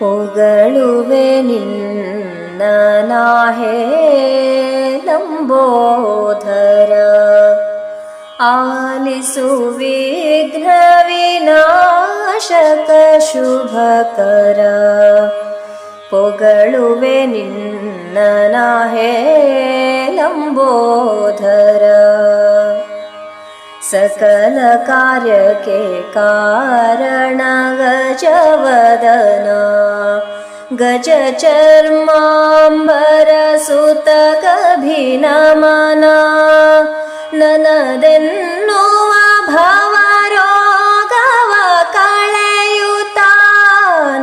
ಪೊಗಳುವೆ ನಿನ್ನ ನಾ ಲಂಬೋದರ, ಆಲಿಸು ವಿಘ್ನ ವಿನಾಶಕ ಶುಭಕರ. ಪೊಗಳುವೆ ನಿನ್ನ ನಾ ಲಂಬೋದರ, ಸಕಲ ಕಾರ್ಯಕ್ಕೆ ಕಾರಣ ಗಜವದನ. ಗಜ ಚರ್ಮಾಂಬರ ಸುತ ಕಭಿನಮನ, ನನದೆನ್ನುವ ಭವರೋಗವ ಕಳೆಯುತ್ತ,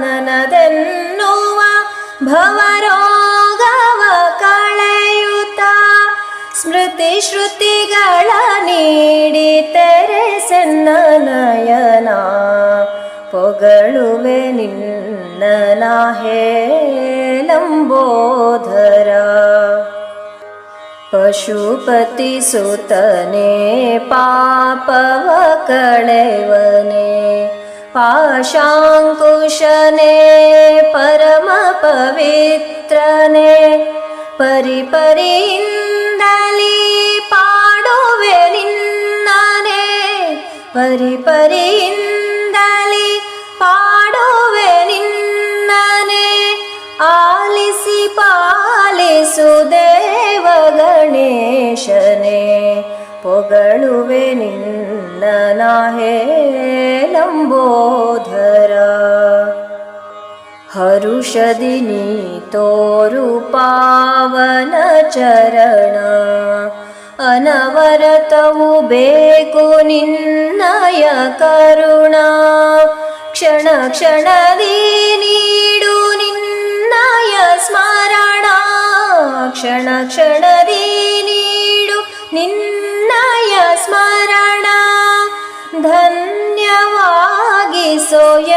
ನನದೆನ್ನುವ ಭವರೋಗವ ಕಳೆಯುತ್ತ. ಸ್ಮೃತಿ ಶ್ರುತಿಗಳ ನೀಡಿ ತೆರೆಸೆನ್ನ ನಯನ, ಪೊಗಳುವೆ ನಿನ್ನ ನಾ ಲಂಬೋದರ. ಪಶುಪತಿ ಸುತನೆ ಪಾಪವ ಕಳೆವನೆ, ಪಾಶಾಂಕುಶನೆ ಪರಮ ಪವಿತ್ರನೆ. ಪರಿಪರಿಯಿಂದಲಿ ಪಾಡುವೆ ನಿನ್ನನೆ, ಪರಿಪರಿಯಿಂದಲಿ ಪಾಡುವೆ ನಿನ್ನನೆ. ಆಲಿಸಿ ಪಾಲಿಸು ದೇವ ಗಣೇಶನೆ, ಪೊಗಳುವೆ ನಿನ್ನ ನಾ ಲಂಬೋದರ. ಹರುಷದಿ ನೀ ತೋರು ಪಾವನ ಚರಣ, ಅನವರತವು ಬೇಕು ನಿನ್ನಯ ಕರುಣ. ಕ್ಷಣ ಕ್ಷಣದಿ ನೀಡು ನಿನ್ನಯ ಸ್ಮರಣ, ಕ್ಷಣ ಕ್ಷಣದಿ ನೀಡು ನಿನ್ನಯ ಸ್ಮರಣ. ಧನ್ಯವಾಗಿಸೋ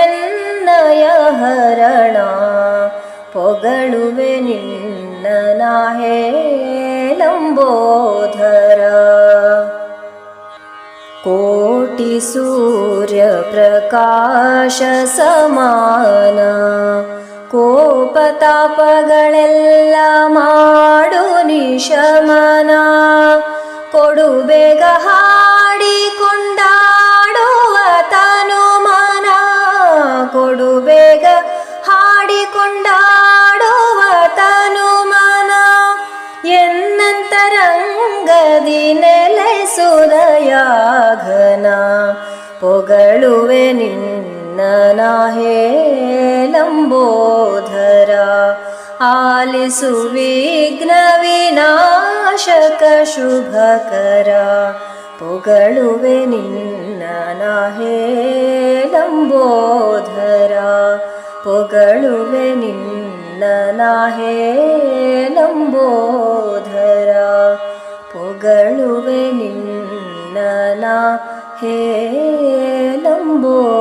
ಎನ್ನಯ ಹರಣ, ಪೊಗಳುವೆ ನಿನ್ನ ನಾ ಲಂಬೋದರ. ಕೋಟಿ ಸೂರ್ಯ ಪ್ರಕಾಶ ಸಮಾನ, ಕೋಪತಾಪಗಳೆಲ್ಲ ಮಾಡು ನಿಶಮನ. ಕೊಡು ಬೇಗ ಹಾಡಿ ಕೊಂಡಾಡುವ ತನುಮನ, ಕೊಡು ಬೇಗ ಹಾಡಿ ಕೊಂಡಾಡುವ ತನುಮನ. ಎನ್ನಂತರಂಗದಿ ನೆಲೆಸುದಯಾಘನ, ಪೊಗಳುವೆ ನಿನ್ನ ನಾ ಲಂಬೋದರ. ಆಲಿಸು ವಿಘ್ನ ವಿನಾಶಕ ಶುಭಕರ, ಪೊಗಳುವೆ ನಿನ್ನ ನಾ ಲಂಬೋದರ. ಪೊಗಳುವೆ ನಿನ್ನ ನಾ ಲಂಬೋದರ, ಪೊಗಳುವೆ ನಿನ್ನ ನಾ ಲಂಬೋದರ.